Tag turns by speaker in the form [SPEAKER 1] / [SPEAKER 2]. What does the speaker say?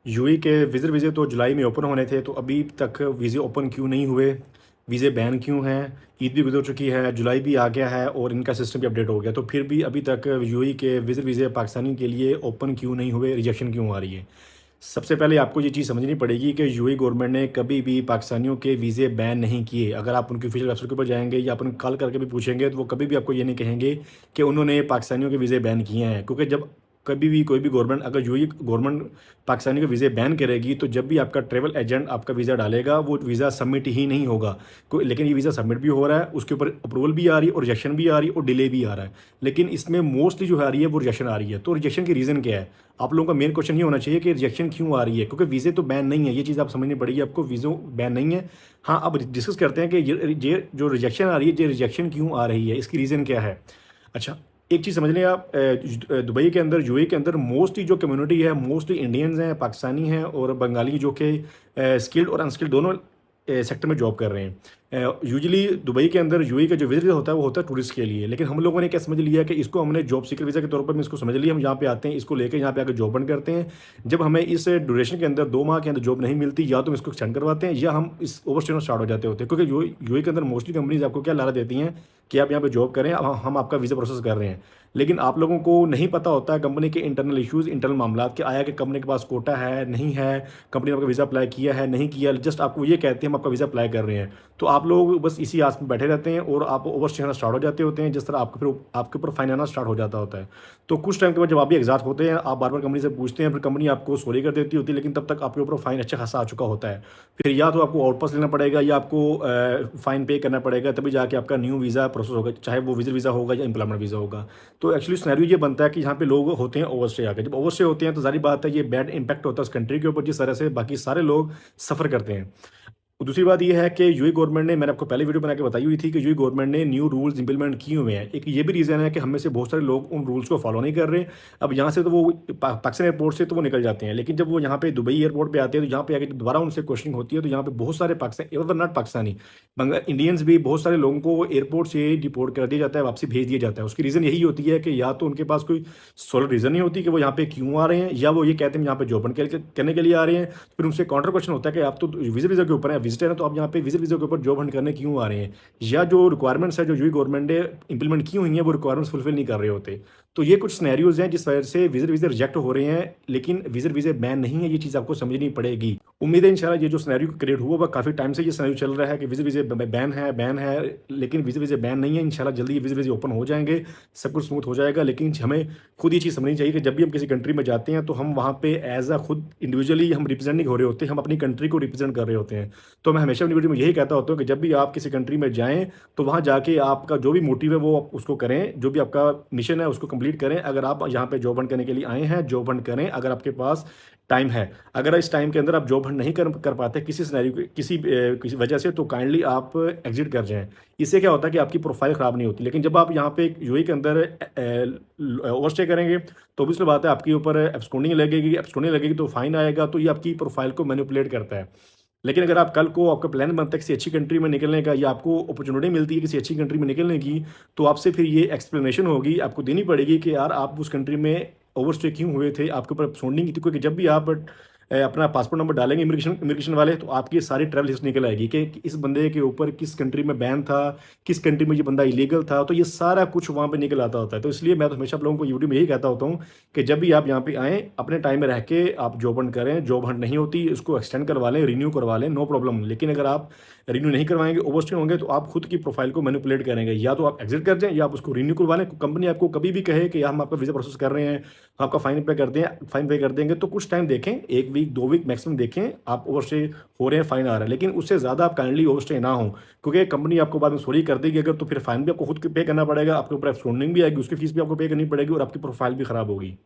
[SPEAKER 1] UAE के वीज़े तो जुलाई में ओपन होने थे, तो अभी तक वीज़े ओपन क्यों नहीं हुए? वीज़े बैन क्यों हैं? ईद भी गुज़र चुकी है, जुलाई भी आ गया है और इनका सिस्टम भी अपडेट हो गया, तो फिर भी अभी तक यूएई के वीज़े पाकिस्तानी के लिए ओपन क्यों नहीं हुए? रिजेक्शन क्यों आ रही है? सबसे पहले आपको ये चीज़ समझनी पड़ेगी कि यूएई गवर्नमेंट ने कभी भी पाकिस्तानियों के वीज़े बैन नहीं किए। अगर आप उनकी ऑफिशियल वेबसाइट के ऊपर जाएँगे या अपन कॉल करके भी पूछेंगे, तो वो कभी भी आपको ये नहीं कहेंगे कि उन्होंने पाकिस्तानियों के वीज़े बैन किए हैं। क्योंकि जब कभी भी कोई भी गवर्नमेंट, अगर यूएई गवर्नमेंट पाकिस्तानी के वीज़े बैन करेगी, तो जब भी आपका ट्रैवल एजेंट आपका वीज़ा डालेगा, वो वीज़ा सबमिट ही नहीं होगा। लेकिन ये वीज़ा सबमिट भी हो रहा है, उसके ऊपर अप्रूवल भी आ रही है और रिजेक्शन भी आ रही है और डिले भी आ रहा है। लेकिन इसमें मोस्टली जो आ रही है वो रिजेक्शन आ रही है। तो रिजेक्शन की रीज़न क्या है? आप लोगों का मेन क्वेश्चन ये होना चाहिए कि रिजेक्शन क्यों आ रही है? क्योंकि वीज़े तो बैन नहीं है, ये चीज़ आप समझनी पड़ेगी आपको, वीज़ो बैन नहीं है। हाँ, अब डिस्कस करते हैं कि ये जो रिजेक्शन आ रही है, ये रिजेक्शन क्यों आ रही है? इसकी रीज़न क्या है? अच्छा, एक चीज़ समझ लें आप, दुबई के अंदर, यूएई के अंदर मोस्टली जो कम्युनिटी है, मोस्टली इंडियंस हैं, पाकिस्तानी हैं और बंगाली, जो कि स्किल्ड और अनस्किल्ड दोनों सेक्टर में जॉब कर रहे हैं। यूजुअली दुबई के अंदर यूएई का जो वीज़ा होता है, वो होता है टूरिस्ट के लिए। लेकिन हम लोगों ने क्या समझ लिया कि इसको हमने जॉब सीकर वीज़ा के तौर पर, मैं इसको समझ लिया, हम यहाँ पे आते हैं, इसको लेके यहाँ पे आकर जॉब बंद करते हैं। जब हमें इस ड्यूरेशन के अंदर 2 माह के अंदर जॉब नहीं मिलती, या तो हम इसको एक्सटेंड करवाते हैं या हम इस ओवरस्टे में स्टार्ट हो जाते होते हैं। क्योंकि यूएई के अंदर मोस्टली कंपनीज आपको क्या लारा देती हैं कि आप यहाँ पे जॉब करें, अब हम आपका वीज़ा प्रोसेस कर रहे हैं। लेकिन आप लोगों को नहीं पता होता है कंपनी के इंटरनल इश्यूज़, इंटरनल मामलात, कि आया कि कंपनी के पास कोटा है, नहीं है, कंपनी ने आपका वीज़ा अप्लाई किया है, नहीं किया, जस्ट आपको ये कहते हैं हम आपका वीज़ा अप्लाई कर रहे हैं। तो आप लोग बस इसी आस में बैठे रहते हैं और आप ओवरस्टे होना स्टार्ट हो जाते होते हैं, जिस तरह आपके फिर आपके ऊपर फाइन आना स्टार्ट हो जाता होता है। तो कुछ टाइम के बाद जब आप भी एग्ज़ास्ट होते हैं, आप बार-बार कंपनी से पूछते हैं, फिर कंपनी आपको सॉरी कर देती होती है, लेकिन तब तक आपके ऊपर फाइन अच्छा खासा आ चुका होता है। फिर या तो आपको आउट पास लेना पड़ेगा या आपको फाइन पे करना पड़ेगा, तभी जाके आपका न्यू वीज़ा प्रोसेस होगा, चाहे वो विज़िट वीज़ा होगा या एम्प्लॉयमेंट वीज़ा होगा। तो एक्चुअली सिनेरियो ये बनता है कि यहाँ पे लोग होते हैं ओवरस्टे आके। जब ओवरस्टे होते हैं तो ज़ाहिर बात है ये बैड इम्पैक्ट होता है उस कंट्री के ऊपर, जिस तरह से बाकी सारे लोग सफ़र करते हैं। दूसरी बात ये है कि यूएई गवर्नमेंट ने, मैंने आपको पहले वीडियो बना के बताई हुई थी कि यूएई गवर्नमेंट ने न्यू रूल्स इंप्लीमेंट किए हुए हैं। एक ये भी रीज़न है कि हम में से बहुत सारे लोग उन रूल्स को फॉलो नहीं कर रहे। अब यहाँ से तो वो पाकिस्तान एयरपोर्ट से तो वो निकल जाते हैं, लेकिन जब वो यहाँ पे दुबई एयरपोर्ट पे आते हैं, तो यहाँ पे आके दोबारा उनसे क्वेश्चनिंग होती है, तो यहाँ पे बहुत सारे Pakistan, ever not Pakistani, Indians भी, बहुत सारे लोगों को एयरपोर्ट से डिपोर्ट कर दिया जाता है, वापसी भेज दिया जाता है। उसकी रीज़न यही होती है कि या तो उनके पास कोई सॉलिड रीज़न नहीं होती कि वो यहाँ पे क्यों आ रहे हैं, या वो ये कहते हैं यहाँ पे जॉब करने के लिए आ रहे हैं। फिर उनसे काउंटर क्वेश्चन होता है कि आप तो वीज़ा के ऊपर हैं, विजिटर हैं, तो आप यहाँ पे वीज़ा के ऊपर जॉब हंट करने क्यों आ रहे हैं? या जो रिक्वायरमेंट्स है जो यूएई गवर्नमेंट ने इंप्लीमेंट की हुई हैं, वो रिक्वायरमेंट्स फुलफिल नहीं कर रहे होते। तो ये कुछ सिनेरियोज़ हैं जिस वजह से वीज़ा रिजेक्ट हो रहे हैं, लेकिन वीज़ा बैन नहीं है, ये चीज़ आपको समझनी पड़ेगी। उम्मीद है इंशाल्लाह ये जो सिनेरियो क्रिएट हुआ, वह काफ़ी टाइम से ये सिनेरियो चल रहा है कि वीज़ा बैन है, लेकिन वीज़ा बैन नहीं है। इंशाल्लाह जल्दी ये वीज़ा ओपन हो जाएँगे, सब कुछ स्मूथ हो जाएगा। लेकिन हमें खुद ये चीज़ समझनी चाहिए कि जब भी हम किसी कंट्री में जाते हैं, तो हम वहाँ पे एज़ खुद इंडिविजुअली हम रिप्रेज़ेंट नहीं हो रहे होते, हम अपनी कंट्री को रिप्रेज़ेंट कर रहे होते हैं। तो मैं हमेशा अपनी वीडियो में यही कहता होता हूँ कि जब भी आप किसी कंट्री में जाएँ, तो वहाँ जाके आपका जो भी मोटिव है वो आप उसको करें, जो भी आपका मिशन है उसको कंप्लीट करें। अगर आप यहाँ पे जॉब हंट करने के लिए आए हैं, जॉब हंट करें, अगर आपके पास टाइम है। अगर इस टाइम के अंदर आप जॉब हंट नहीं कर पाते किसी सिनेरियो किसी वजह से, तो काइंडली आप एग्ज़िट कर जाएँ। इससे क्या होता है कि आपकी प्रोफ़ाइल ख़राब नहीं होती। लेकिन जब आप यहाँ पे यूएई के अंदर ओवरस्टे करेंगे, तो ऑब्वियसली बात है आपके ऊपर एब्सकॉन्डिंग लगेगी तो फ़ाइन आएगा, तो ये आपकी प्रोफ़ाइल को मैनिपुलेट करता है। लेकिन अगर आप कल को आपका प्लान बनता है किसी अच्छी कंट्री में निकलने का, या आपको अपॉर्चुनिटी मिलती है किसी अच्छी कंट्री में निकलने की, तो आपसे फिर ये एक्सप्लेनेशन होगी, आपको देनी पड़ेगी कि यार आप उस कंट्री में ओवरस्टे क्यों हुए थे, आपके ऊपर सॉन्डिंग की थी। क्योंकि जब भी आप अपना पासपोर्ट नंबर डालेंगे इमिग्रेशन वाले, तो आपकी सारी ट्रैवल हिस्ट्री निकल आएगी कि इस बंदे के ऊपर किस कंट्री में बैन था, किस कंट्री में ये बंदा इलीगल था, तो ये सारा कुछ वहाँ पे निकल आता होता है। तो इसलिए मैं तो हमेशा आप लोगों को वीडियो में यही कहता होता हूँ कि जब भी आप यहाँ पे आएँ, अपने टाइम में रह के आप जॉब हंट करें। जॉब हंट नहीं होती, इसको एक्सटेंड करवा लें, रिन्यू करवा लें, नो प्रॉब्लम। लेकिन अगर आप रिन्यू नहीं करवाएँगे, ओवरस्टे होंगे, तो आप खुद की प्रोफाइल को मैनिपुलेट करेंगे। या तो आप एग्ज़िट कर जाएँ या आप उसको रिन्यू करवा लें। कंपनी आपको कभी भी कहे कि हम आपका वीज़ा प्रोसेस कर रहे हैं, हम आपका फाइन पे कर देंगे, तो कुछ टाइम देखें, 1 वीक, 2 वीक मैक्सिमम देखें, आप ओवरस्टे हो रहे हैं, फाइन आ रहा है। लेकिन उससे ज़्यादा आप काइंडली ओवरस्टे ना हो, क्योंकि कंपनी आपको बाद में सॉरी कर देगी अगर, तो फिर फाइन भी आपको खुद पे करना पड़ेगा, आपके ऊपर एब्सकॉन्डिंग भी आएगी, उसकी फीस भी आपको पे करनी पड़ेगी और आपकी प्रोफाइल भी खराब होगी।